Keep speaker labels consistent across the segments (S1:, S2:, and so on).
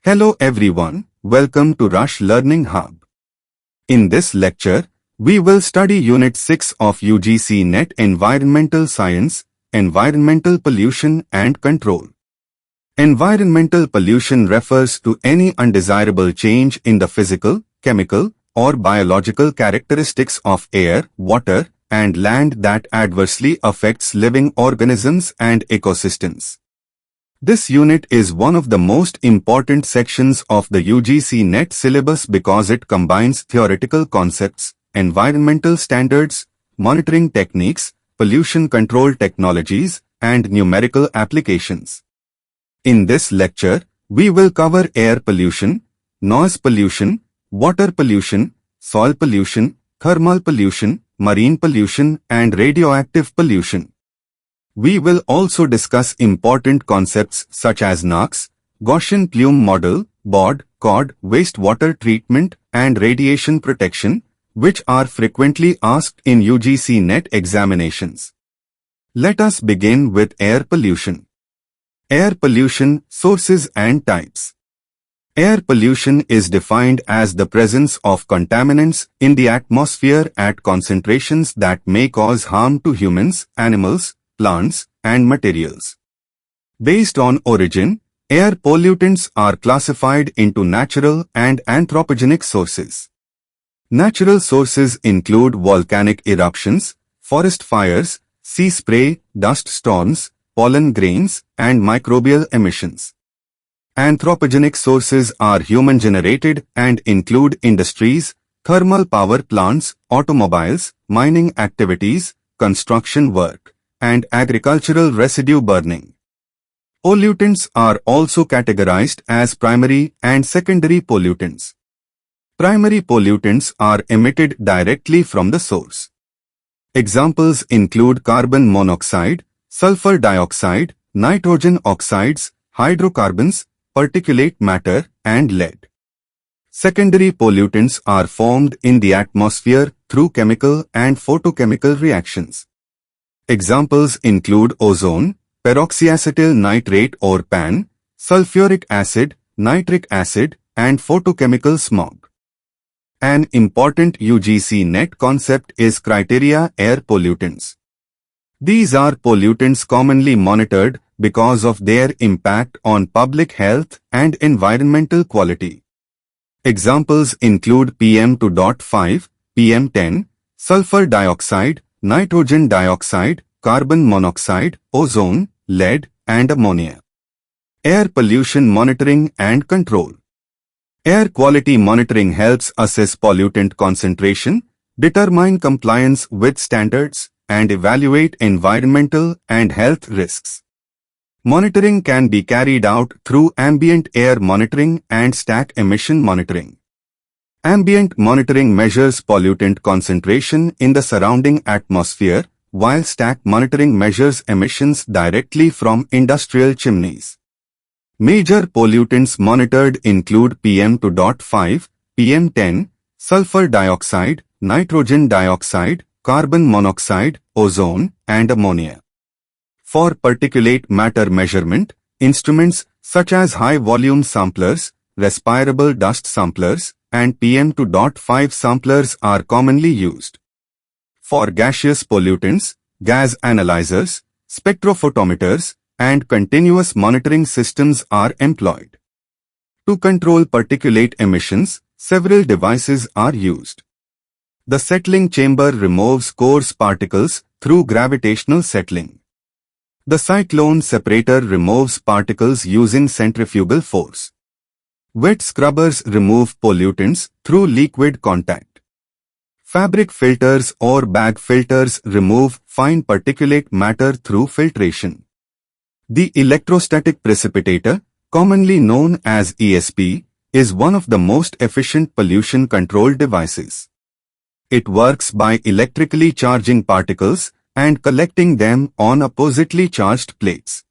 S1: Hello everyone, welcome to Rush Learning Hub. In this lecture, we will study Unit 6 of UGC NET Environmental Science, Environmental Pollution and Control. Environmental pollution refers to any undesirable change in the physical, chemical, or biological characteristics of air, water, and land that adversely affects living organisms and ecosystems. This unit is one of the most important sections of the UGC NET syllabus because it combines theoretical concepts, environmental standards, monitoring techniques, pollution control technologies, and numerical applications. In this lecture, we will cover air pollution, noise pollution, water pollution, soil pollution, thermal pollution, marine pollution, and radioactive pollution. We will also discuss important concepts such as NAAQS, Gaussian Plume model, BOD, COD, wastewater treatment, and radiation protection, which are frequently asked in UGC NET examinations. Let us begin with air pollution. Air pollution, sources and types. Air pollution is defined as the presence of contaminants in the atmosphere at concentrations that may cause harm to humans, animals, plants, and materials. Based on origin, air pollutants are classified into natural and anthropogenic sources. Natural sources include volcanic eruptions, forest fires, sea spray, dust storms, pollen grains, and microbial emissions. Anthropogenic sources are human-generated and include industries, thermal power plants, automobiles, mining activities, construction work, and agricultural residue burning. Pollutants are also categorized as primary and secondary pollutants. Primary pollutants are emitted directly from the source. Examples include carbon monoxide, sulfur dioxide, nitrogen oxides, hydrocarbons, particulate matter, and lead. Secondary pollutants are formed in the atmosphere through chemical and photochemical reactions. Examples include ozone, peroxyacetyl nitrate or PAN, sulfuric acid, nitric acid, and photochemical smog. An important UGC NET concept is criteria air pollutants. These are pollutants commonly monitored because of their impact on public health and environmental quality. Examples include PM2.5, PM10, sulfur dioxide, nitrogen dioxide, carbon monoxide, ozone, lead, and ammonia. Air pollution monitoring and control. Air quality monitoring helps assess pollutant concentration, determine compliance with standards, and evaluate environmental and health risks. Monitoring can be carried out through ambient air monitoring and stack emission monitoring. Ambient monitoring measures pollutant concentration in the surrounding atmosphere, while stack monitoring measures emissions directly from industrial chimneys. Major pollutants monitored include PM2.5, PM10, sulfur dioxide, nitrogen dioxide, carbon monoxide, ozone, and ammonia. For particulate matter measurement, instruments such as high-volume samplers, respirable dust samplers, and PM2.5 samplers are commonly used. For gaseous pollutants, gas analyzers, spectrophotometers, and continuous monitoring systems are employed. To control particulate emissions, several devices are used. The settling chamber removes coarse particles through gravitational settling. The cyclone separator removes particles using centrifugal force. Wet scrubbers remove pollutants through liquid contact. Fabric filters or bag filters remove fine particulate matter through filtration. The electrostatic precipitator, commonly known as ESP, is one of the most efficient pollution control devices. It works by electrically charging particles and collecting them on oppositely charged plates.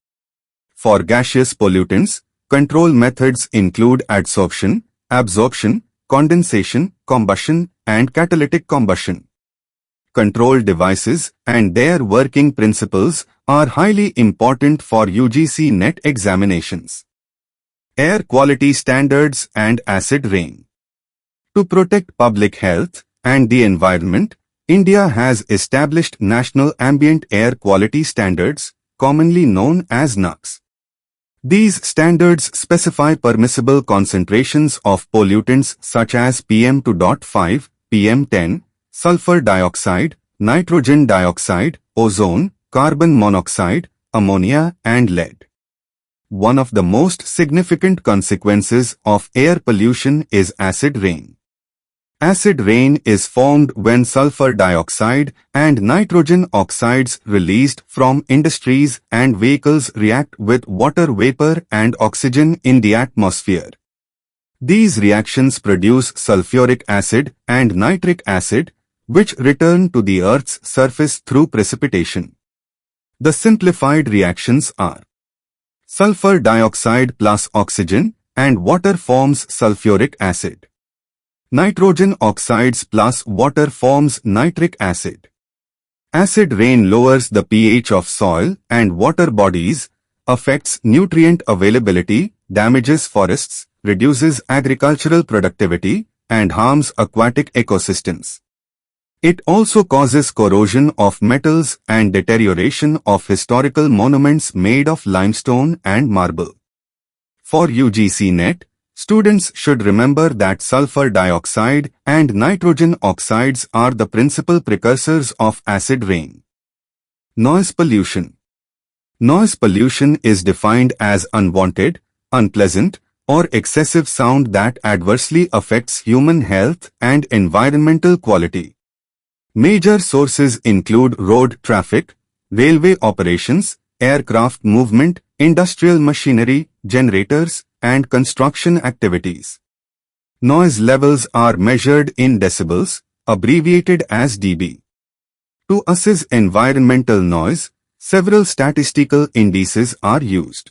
S1: For gaseous pollutants, control methods include adsorption, absorption, condensation, combustion, and catalytic combustion. Control devices and their working principles are highly important for UGC NET examinations. Air quality standards and acid rain. To protect public health and the environment, India has established National Ambient Air Quality Standards, commonly known as NAAQS. These standards specify permissible concentrations of pollutants such as PM2.5, PM10, sulfur dioxide, nitrogen dioxide, ozone, carbon monoxide, ammonia and lead. One of the most significant consequences of air pollution is acid rain. Acid rain is formed when sulfur dioxide and nitrogen oxides released from industries and vehicles react with water vapor and oxygen in the atmosphere. These reactions produce sulfuric acid and nitric acid, which return to the Earth's surface through precipitation. The simplified reactions are: sulfur dioxide plus oxygen and water forms sulfuric acid. Nitrogen oxides plus water forms nitric acid. Acid rain lowers the pH of soil and water bodies, affects nutrient availability, damages forests, reduces agricultural productivity, and harms aquatic ecosystems. It also causes corrosion of metals and deterioration of historical monuments made of limestone and marble. For UGC NET, students should remember that sulfur dioxide and nitrogen oxides are the principal precursors of acid rain. Noise pollution. Noise pollution is defined as unwanted, unpleasant, or excessive sound that adversely affects human health and environmental quality. Major sources include road traffic, railway operations, aircraft movement, industrial machinery, generators, and construction activities. Noise levels are measured in decibels, abbreviated as dB. To assess environmental noise, several statistical indices are used.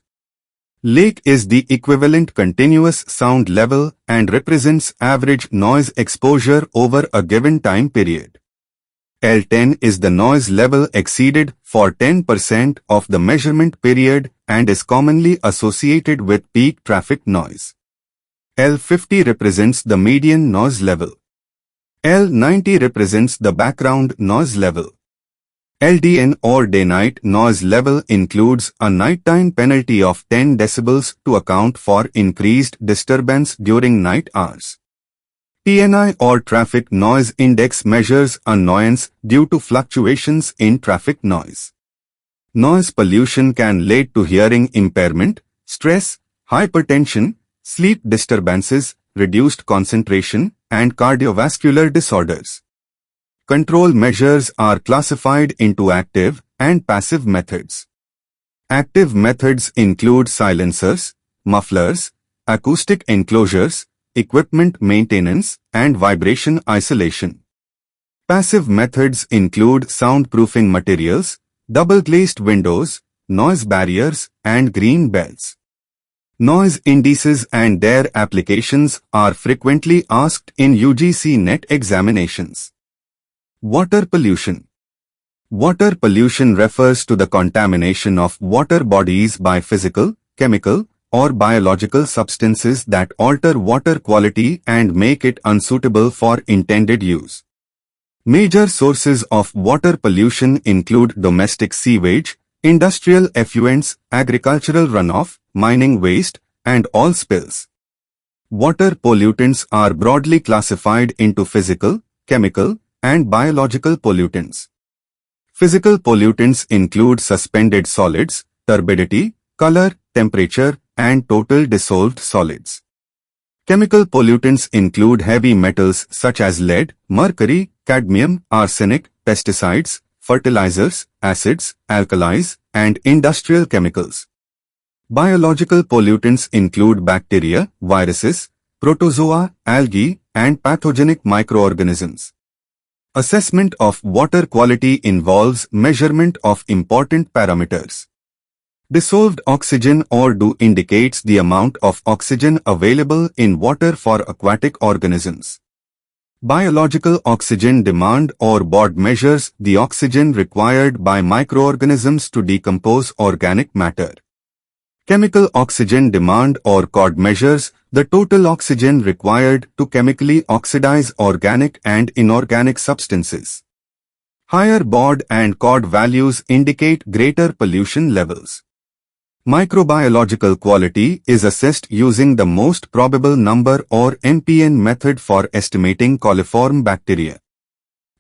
S1: LAC is the equivalent continuous sound level and represents average noise exposure over a given time period. L10 is the noise level exceeded for 10% of the measurement period and is commonly associated with peak traffic noise. L50 represents the median noise level. L90 represents the background noise level. LDN or day-night noise level includes a nighttime penalty of 10 decibels to account for increased disturbance during night hours. TNI or Traffic Noise Index measures annoyance due to fluctuations in traffic noise. Noise pollution can lead to hearing impairment, stress, hypertension, sleep disturbances, reduced concentration, and cardiovascular disorders. Control measures are classified into active and passive methods. Active methods include silencers, mufflers, acoustic enclosures, equipment maintenance, and vibration isolation. Passive methods include soundproofing materials, double-glazed windows, noise barriers, and green belts. Noise indices and their applications are frequently asked in UGC NET examinations. Water pollution. Water pollution refers to the contamination of water bodies by physical, chemical, or biological substances that alter water quality and make it unsuitable for intended use. Major sources of water pollution include domestic sewage, industrial effluents, agricultural runoff, mining waste, and all spills. Water pollutants are broadly classified into physical, chemical, and biological pollutants. Physical pollutants include suspended solids, turbidity, color, temperature, and total dissolved solids. Chemical pollutants include heavy metals such as lead, mercury, cadmium, arsenic, pesticides, fertilizers, acids, alkalis, and industrial chemicals. Biological pollutants include bacteria, viruses, protozoa, algae, and pathogenic microorganisms. Assessment of water quality involves measurement of important parameters. Dissolved oxygen or DO indicates the amount of oxygen available in water for aquatic organisms. Biological oxygen demand or BOD measures the oxygen required by microorganisms to decompose organic matter. Chemical oxygen demand or COD measures the total oxygen required to chemically oxidize organic and inorganic substances. Higher BOD and COD values indicate greater pollution levels. Microbiological quality is assessed using the most probable number or MPN method for estimating coliform bacteria.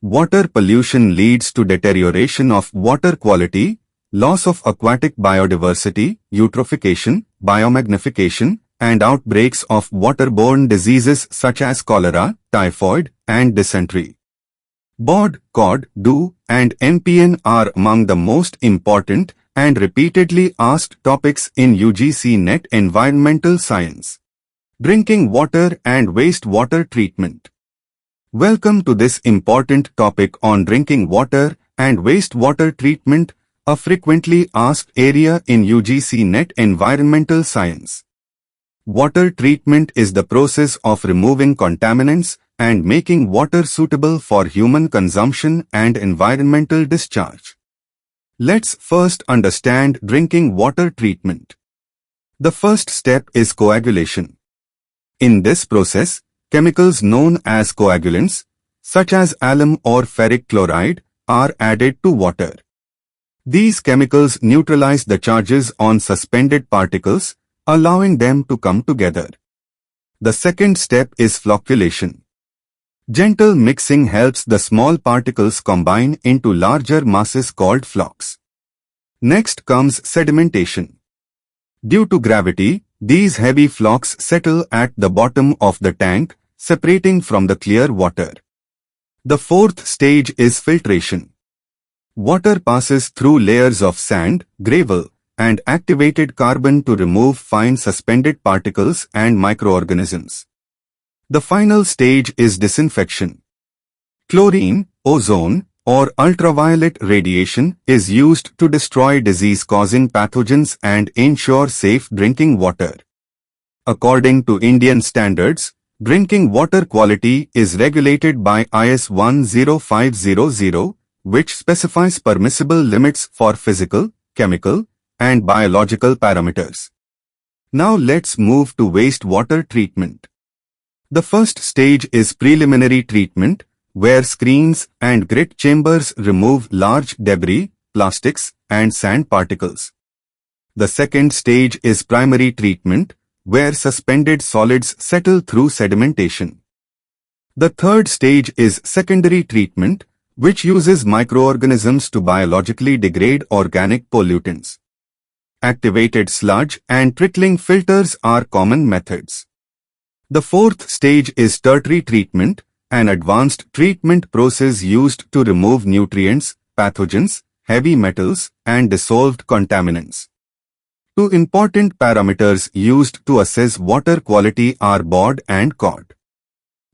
S1: Water pollution leads to deterioration of water quality, loss of aquatic biodiversity, eutrophication, biomagnification, and outbreaks of waterborne diseases such as cholera, typhoid, and dysentery. BOD, COD, DO, and MPN are among the most important and repeatedly asked topics in UGC NET Environmental Science. Drinking water and wastewater treatment. Welcome to this important topic on drinking water and wastewater treatment, a frequently asked area in UGC NET Environmental Science. Water treatment is the process of removing contaminants and making water suitable for human consumption and environmental discharge. Let's first understand drinking water treatment. The first step is coagulation. In this process, chemicals known as coagulants, such as alum or ferric chloride, are added to water. These chemicals neutralize the charges on suspended particles, allowing them to come together. The second step is flocculation. Gentle mixing helps the small particles combine into larger masses called flocks. Next comes sedimentation. Due to gravity, these heavy flocks settle at the bottom of the tank, separating from the clear water. The fourth stage is filtration. Water passes through layers of sand, gravel, and activated carbon to remove fine suspended particles and microorganisms. The final stage is disinfection. Chlorine, ozone, or ultraviolet radiation is used to destroy disease-causing pathogens and ensure safe drinking water. According to Indian standards, drinking water quality is regulated by IS 10500, which specifies permissible limits for physical, chemical, and biological parameters. Now let's move to wastewater treatment. The first stage is preliminary treatment, where screens and grit chambers remove large debris, plastics, and sand particles. The second stage is primary treatment, where suspended solids settle through sedimentation. The third stage is secondary treatment, which uses microorganisms to biologically degrade organic pollutants. Activated sludge and trickling filters are common methods. The fourth stage is tertiary treatment, an advanced treatment process used to remove nutrients, pathogens, heavy metals, and dissolved contaminants. Two important parameters used to assess water quality are BOD and COD.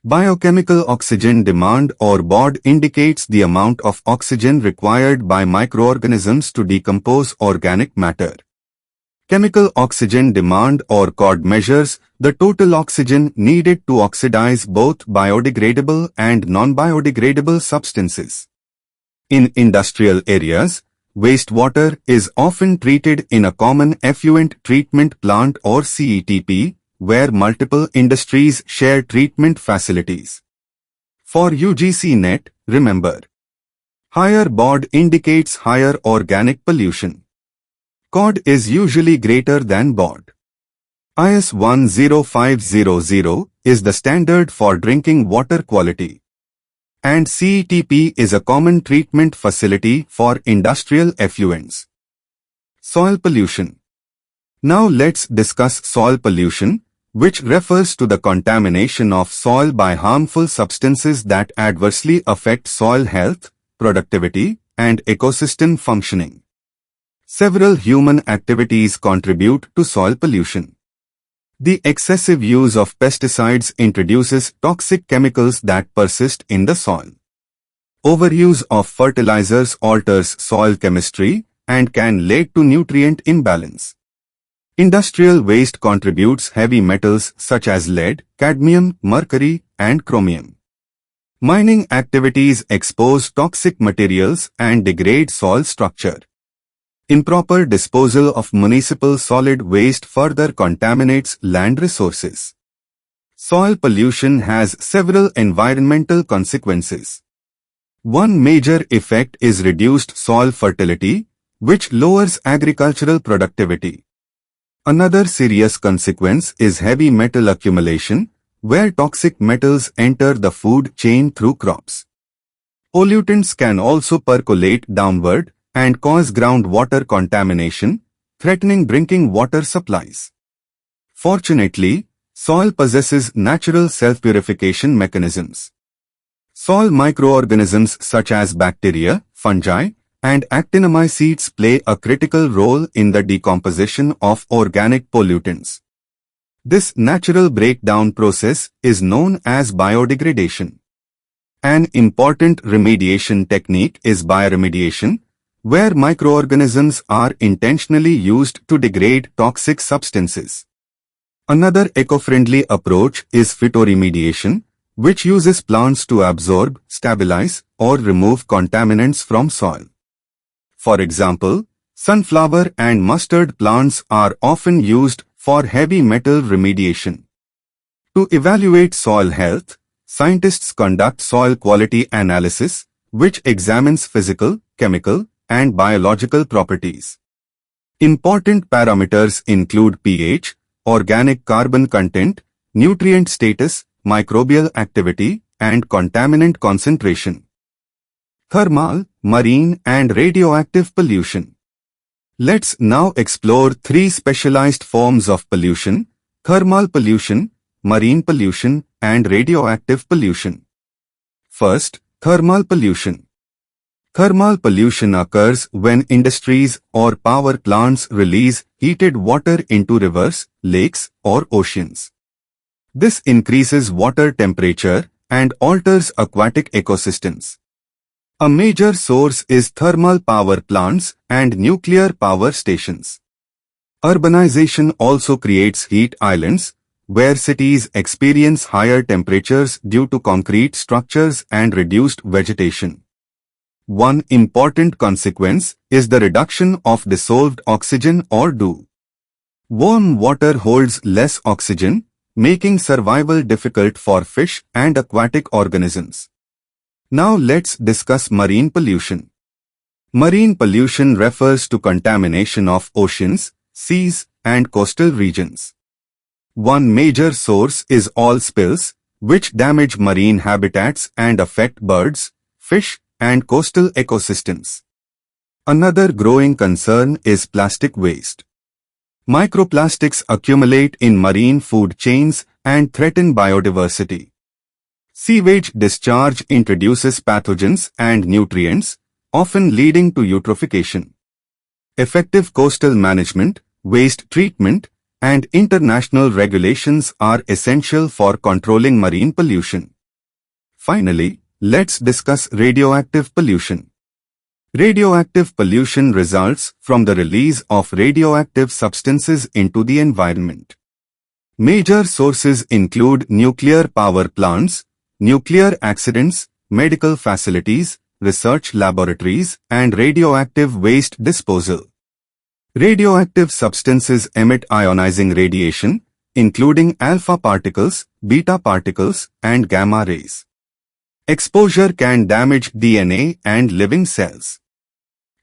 S1: Biochemical oxygen demand or BOD indicates the amount of oxygen required by microorganisms to decompose organic matter. Chemical oxygen demand or COD measures the total oxygen needed to oxidize both biodegradable and non-biodegradable substances. In industrial areas, wastewater is often treated in a common effluent treatment plant or CETP, where multiple industries share treatment facilities. For UGC NET, remember, higher BOD indicates higher organic pollution. COD is usually greater than BOD. IS 10500 is the standard for drinking water quality, and CETP is a common treatment facility for industrial effluents. Soil pollution. Now let's discuss soil pollution, which refers to the contamination of soil by harmful substances that adversely affect soil health, productivity, and ecosystem functioning. Several human activities contribute to soil pollution. The excessive use of pesticides introduces toxic chemicals that persist in the soil. Overuse of fertilizers alters soil chemistry and can lead to nutrient imbalance. Industrial waste contributes heavy metals such as lead, cadmium, mercury, and chromium. Mining activities expose toxic materials and degrade soil structure. Improper disposal of municipal solid waste further contaminates land resources. Soil pollution has several environmental consequences. One major effect is reduced soil fertility, which lowers agricultural productivity. Another serious consequence is heavy metal accumulation, where toxic metals enter the food chain through crops. Pollutants can also percolate downward and cause groundwater contamination, threatening drinking water supplies. Fortunately, soil possesses natural self-purification mechanisms. Soil microorganisms such as bacteria, fungi, and actinomycetes play a critical role in the decomposition of organic pollutants. This natural breakdown process is known as biodegradation. An important remediation technique is bioremediation, where microorganisms are intentionally used to degrade toxic substances. Another eco-friendly approach is phytoremediation, which uses plants to absorb, stabilize, or remove contaminants from soil. For example, sunflower and mustard plants are often used for heavy metal remediation. To evaluate soil health, scientists conduct soil quality analysis, which examines physical, chemical, and biological properties. Important parameters include pH, organic carbon content, nutrient status, microbial activity, and contaminant concentration. Thermal, marine, and radioactive pollution. Let's now explore three specialized forms of pollution: thermal pollution, marine pollution, and radioactive pollution. First, thermal pollution. Thermal pollution occurs when industries or power plants release heated water into rivers, lakes, or oceans. This increases water temperature and alters aquatic ecosystems. A major source is thermal power plants and nuclear power stations. Urbanization also creates heat islands, where cities experience higher temperatures due to concrete structures and reduced vegetation. One important consequence is the reduction of dissolved oxygen or DO. Warm water holds less oxygen, making survival difficult for fish and aquatic organisms. Now let's discuss marine pollution. Marine pollution refers to contamination of oceans, seas, and coastal regions. One major source is oil spills, which damage marine habitats and affect birds, fish, and coastal ecosystems. Another growing concern is plastic waste. Microplastics accumulate in marine food chains and threaten biodiversity. Sewage discharge introduces pathogens and nutrients, often leading to eutrophication. Effective coastal management, waste treatment, and international regulations are essential for controlling marine pollution. Finally, let's discuss radioactive pollution. Radioactive pollution results from the release of radioactive substances into the environment. Major sources include nuclear power plants, nuclear accidents, medical facilities, research laboratories, and radioactive waste disposal. Radioactive substances emit ionizing radiation, including alpha particles, beta particles, and gamma rays. Exposure can damage DNA and living cells.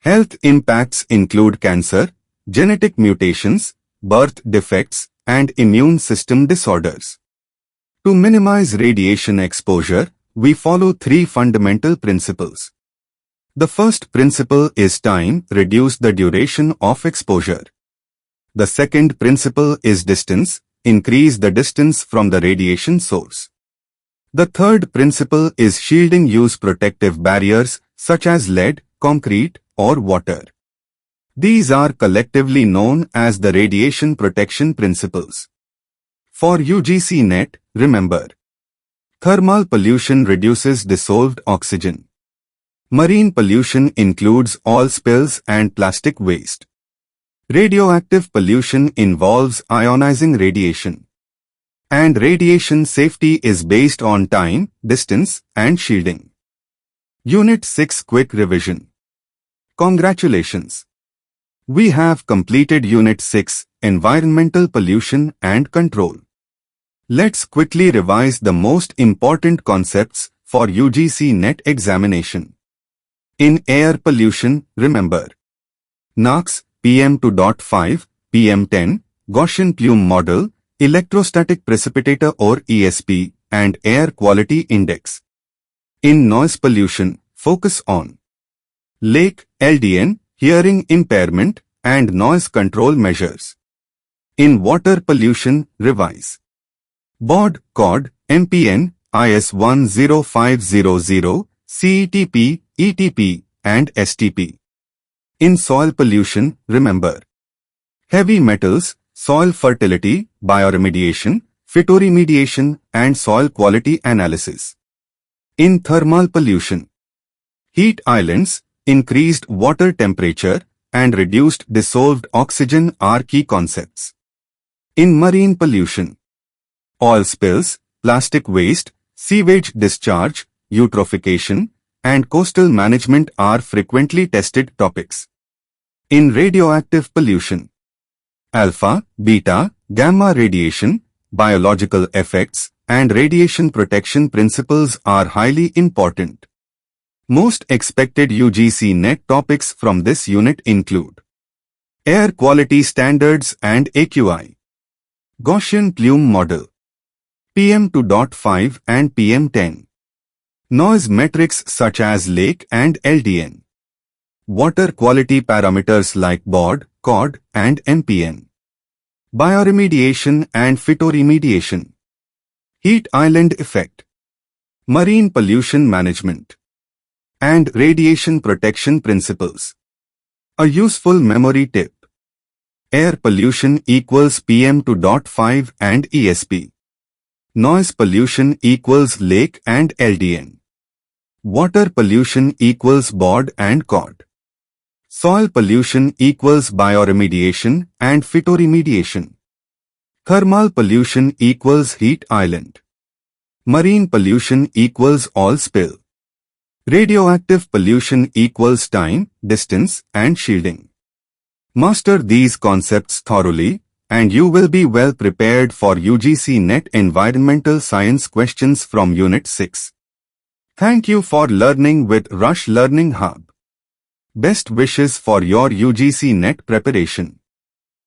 S1: Health impacts include cancer, genetic mutations, birth defects, and immune system disorders. To minimize radiation exposure, we follow three fundamental principles. The first principle is time, reduce the duration of exposure. The second principle is distance, increase the distance from the radiation source. The third principle is shielding, use protective barriers such as lead, concrete, or water. These are collectively known as the radiation protection principles. For UGC NET, remember: thermal pollution reduces dissolved oxygen. Marine pollution includes oil spills and plastic waste. Radioactive pollution involves ionizing radiation. And radiation safety is based on time, distance, and shielding. Unit 6 Quick Revision. Congratulations! We have completed Unit 6, Environmental Pollution and Control. Let's quickly revise the most important concepts for UGC NET examination. In air pollution, remember NAAQS, PM2.5, PM10, Gaussian Plume model, Electrostatic Precipitator or ESP, and Air Quality Index. In noise pollution, focus on lake, LDN, hearing impairment, and noise control measures. In water pollution, revise BOD, COD, MPN, IS 10500, CETP, ETP, and STP. In soil pollution, remember heavy metals, soil fertility, bioremediation, phytoremediation, and soil quality analysis. In thermal pollution, heat islands, increased water temperature, and reduced dissolved oxygen are key concepts. In marine pollution, oil spills, plastic waste, sewage discharge, eutrophication, and coastal management are frequently tested topics. In radioactive pollution, alpha, beta, gamma radiation, biological effects, and radiation protection principles are highly important. Most expected UGC NET topics from this unit include air quality standards and AQI, Gaussian Plume model, PM2.5 and PM10, noise metrics such as lake and LDN, water quality parameters like BOD, COD, and MPN, bioremediation and phytoremediation, heat island effect, marine pollution management, and radiation protection principles. A useful memory tip: air pollution equals PM2.5 and ESP. Noise pollution equals lake and LDN. Water pollution equals BOD and COD. Soil pollution equals bioremediation and phytoremediation. Thermal pollution equals heat island. Marine pollution equals oil spill. Radioactive pollution equals time, distance, and shielding. Master these concepts thoroughly, and you will be well prepared for UGC NET Environmental Science questions from Unit 6. Thank you for learning with Rush Learning Hub. Best wishes for your UGC NET preparation.